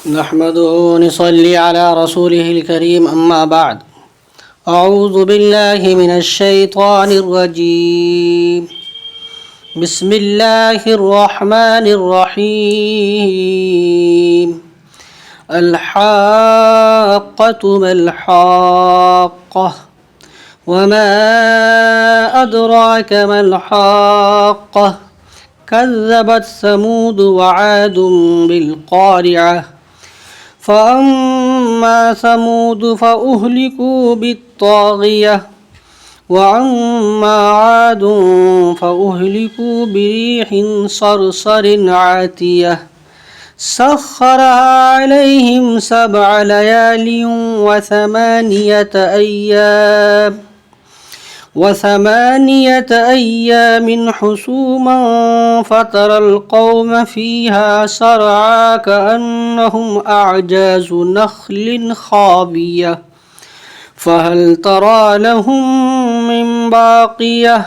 نحمده ونصلي على رسوله الكريم أما بعد أعوذ بالله من الشيطان الرجيم بسم الله الرحمن الرحيم الحاقة ما الحاقة وما أدراك ما الحاقة كذبت ثمود وعاد بالقارعة فأما ثمود فأهلكوا بالطاغية وأما عاد فأهلكوا بريح صرصر عاتية سخرها عليهم 7 ليال وثمانية أيام حسوما فترى القوم فيها صرعى كأنهم أعجاز نخل خاوية فهل ترى لهم من باقية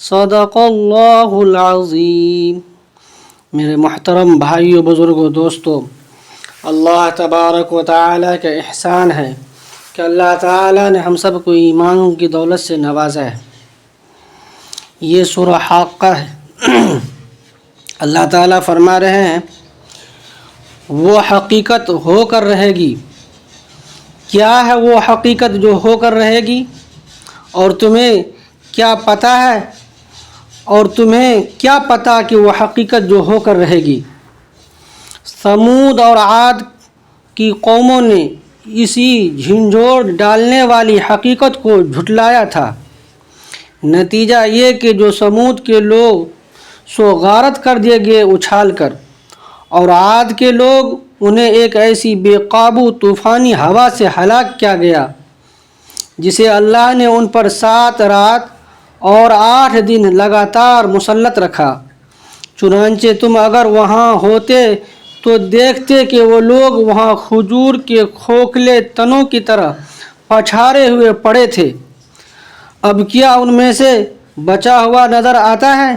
صدق اللہ العظیم۔ میرے محترم بھائیو، بزرگوں، دوستو، اللہ تبارک و تعالیٰ کا احسان ہے کہ اللہ تعالیٰ نے ہم سب کو ایمان کی دولت سے نوازا ہے۔ یہ سورہ حاقہ ہے۔ اللہ تعالیٰ فرما رہے ہیں وہ حقیقت ہو کر رہے گی۔ کیا ہے وہ حقیقت جو ہو کر رہے گی؟ اور تمہیں کیا پتہ ہے؟ اور تمہیں کیا پتہ کہ وہ حقیقت جو ہو کر رہے گی؟ ثمود اور عاد کی قوموں نے اسی جھنجھوڑ ڈالنے والی حقیقت کو جھٹلایا تھا۔ نتیجہ یہ کہ جو ثمود کے لوگ سو غارت کر دیے گئے اچھال کر، اور عاد کے لوگ انہیں ایک ایسی بے قابو طوفانی ہوا سے ہلاک کیا گیا جسے اللہ نے ان پر 7 رات اور 8 دن لگاتار مسلط رکھا۔ چنانچہ تم اگر وہاں ہوتے تو دیکھتے کہ وہ لوگ وہاں کھجور کے کھوکھلے تنوں کی طرح پچھارے ہوئے پڑے تھے۔ اب کیا ان میں سے بچا ہوا نظر آتا ہے؟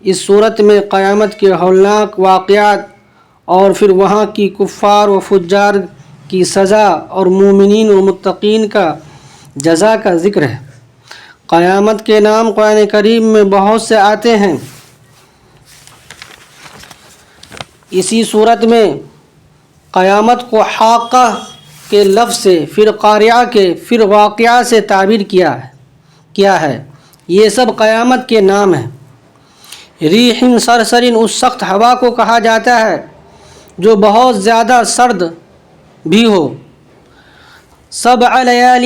اس صورت میں قیامت کے ہولناک واقعات اور پھر وہاں کی کفار و فجار کی سزا اور مومنین و متقین کا جزا کا ذکر ہے۔ قیامت کے نام قرآن کریم میں بہت سے آتے ہیں۔ اسی صورت میں قیامت کو حاقہ کے لفظ سے، پھر قارعہ کے، پھر واقعہ سے تعبیر کیا ہے۔ یہ سب قیامت کے نام ہیں۔ ریح صرصر اس سخت ہوا کو کہا جاتا ہے جو بہت زیادہ سرد بھی ہو۔ 7 لیال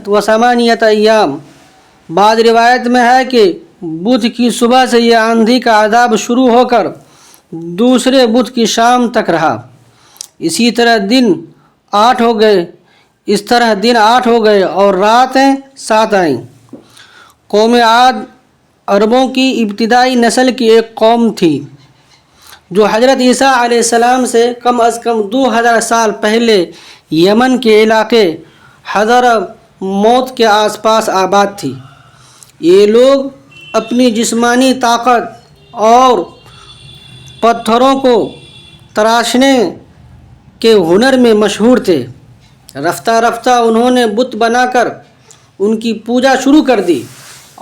وثمانیة ایام، بعض روایت میں ہے کہ بدھ کی صبح سے یہ آندھی کا عذاب شروع ہو کر دوسرے بدھ کی شام تک رہا۔ اسی طرح دن 8 ہو گئے اور راتیں 7 آئیں۔ قوم عاد عربوں کی ابتدائی نسل کی ایک قوم تھی جو حضرت عیسیٰ علیہ السلام سے کم از کم 2000 سال پہلے یمن کے علاقے حضرموت کے آس پاس آباد تھی۔ یہ لوگ اپنی جسمانی طاقت اور پتھروں کو تراشنے کے ہنر میں مشہور تھے۔ رفتہ رفتہ انہوں نے بت بنا کر ان کی پوجا شروع کر دی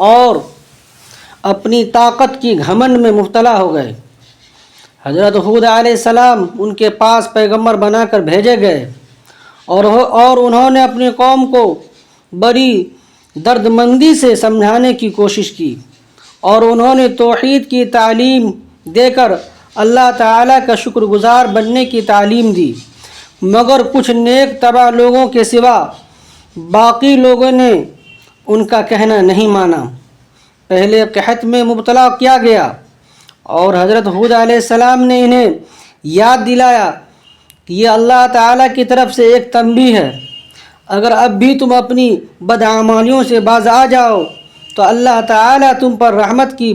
اور اپنی طاقت کی گھمنڈ میں مبتلا ہو گئے۔ حضرت ہود علیہ السلام ان کے پاس پیغمبر بنا کر بھیجے گئے اور انہوں نے اپنی قوم کو بڑی دردمندی سے سمجھانے کی کوشش کی اور انہوں نے توحید کی تعلیم دے کر اللہ تعالیٰ کا شکر گزار بننے کی تعلیم دی، مگر کچھ نیک طبع لوگوں کے سوا باقی لوگوں نے ان کا کہنا نہیں مانا۔ پہلے قحط میں مبتلا کیا گیا اور حضرت ہود علیہ السلام نے انہیں یاد دلایا کہ یہ اللہ تعالیٰ کی طرف سے ایک تنبیہ ہے، اگر اب بھی تم اپنی بدعمالیوں سے باز آ جاؤ تو اللہ تعالیٰ تم پر رحمت کی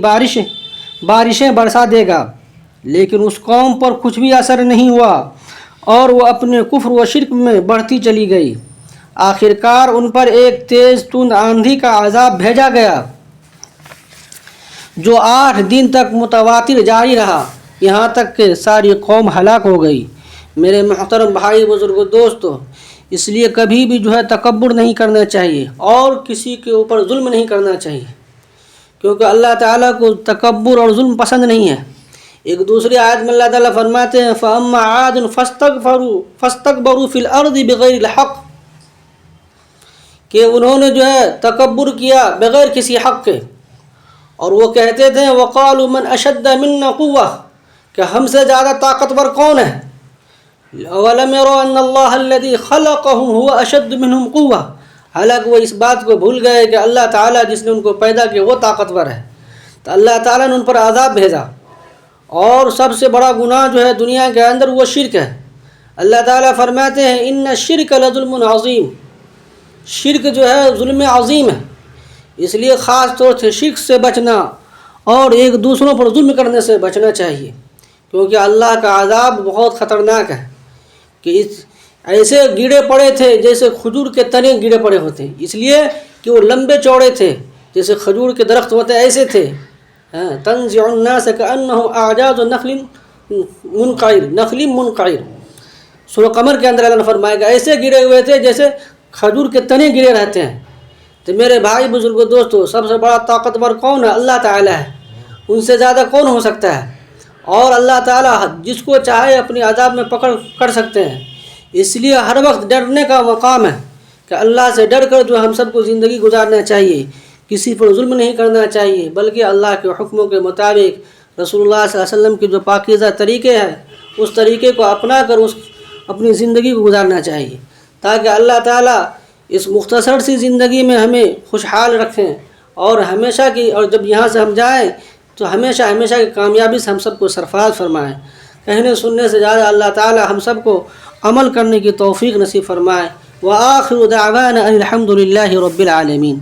بارشیں برسا دے گا۔ لیکن اس قوم پر کچھ بھی اثر نہیں ہوا اور وہ اپنے کفر و شرک میں بڑھتی چلی گئی۔ آخرکار ان پر ایک تیز تند آندھی کا عذاب بھیجا گیا جو 8 دن تک متواتر جاری رہا، یہاں تک کہ ساری قوم ہلاک ہو گئی۔ میرے محترم بھائی بزرگ دوستو، اس لیے کبھی بھی جو ہے تکبر نہیں کرنا چاہیے اور کسی کے اوپر ظلم نہیں کرنا چاہیے، کیونکہ اللہ تعالیٰ کو تکبر اور ظلم پسند نہیں ہے۔ ایک دوسری آیت میں اللہ تعالیٰ فرماتے ہیں فَأَمَّا عَادٌ فَاسْتَكْبَرُوا فِي الْأَرْضِ بِغَيْرِ الْحَقِّ، کہ انہوں نے جو ہے تکبر کیا بغیر کسی حق کے، اور وہ کہتے تھے وَقَالُوا مَنْ أَشَدَّ مِنَّا قُوَّةً، کہ ہم سے زیادہ طاقتور کون ہے؟ وَلَمْ يَرَوْا أَنَّ اللَّهَ الَّذِي خَلَقَهُمْ هُوَ أَشَدُّ مِنْهُمْ قُوَّةً، حالانکہ وہ اس بات کو بھول گئے کہ اللہ تعالیٰ جس نے ان کو پیدا کیا وہ طاقتور ہے۔ تو اللہ تعالیٰ نے ان پر عذاب بھیجا، اور سب سے بڑا گناہ جو ہے دنیا کے اندر وہ شرک ہے۔ اللہ تعالیٰ فرماتے ہیں ان الشرک لظلم عظیم، شرک جو ہے ظلم عظیم ہے، اس لیے خاص طور سے شرک سے بچنا اور ایک دوسروں پر ظلم کرنے سے بچنا چاہیے، کیونکہ اللہ کا عذاب بہت خطرناک ہے۔ کہ ایسے گیڑے پڑے تھے جیسے کھجور کے تنے گیڑے پڑے ہوتے ہیں، اس لیے کہ وہ لمبے چوڑے تھے، جیسے کھجور کے درخت ہوتے ہیں ایسے تھے۔ تنزع الناس كأنهم اعجاز نخل منقعر، سورہ قمر کے اندر اللہ نے فرمایا کہ ایسے گرے ہوئے تھے جیسے کھجور کے تنے گرے رہتے ہیں۔ تو میرے بھائی بزرگوں دوستو، سب سے بڑا طاقتور کون ہے؟ اللہ تعالیٰ ہے، ان سے زیادہ کون ہو سکتا ہے؟ اور اللہ تعالیٰ جس کو چاہے اپنی عذاب میں پکڑ کر سکتے ہیں، اس لیے ہر وقت ڈرنے کا مقام ہے کہ اللہ سے ڈر کر جو ہم سب کو زندگی گزارنا چاہیے، کسی پر ظلم نہیں کرنا چاہیے، بلکہ اللہ کے حکموں کے مطابق رسول اللہ صلی اللہ علیہ وسلم کے جو پاکیزہ طریقے ہیں اس طریقے کو اپنا کر اپنی زندگی کو گزارنا چاہیے، تاکہ اللہ تعالیٰ اس مختصر سی زندگی میں ہمیں خوشحال رکھیں، اور ہمیشہ کی، اور جب یہاں سے ہم جائیں تو ہمیشہ کی کامیابی سے ہم سب کو سرفراز فرمائیں۔ کہنے سننے سے زیادہ اللہ تعالیٰ ہم سب کو عمل کرنے کی توفیق نصیب فرمائے۔ وآخر دعوانا ان الحمد للہ رب العالمین۔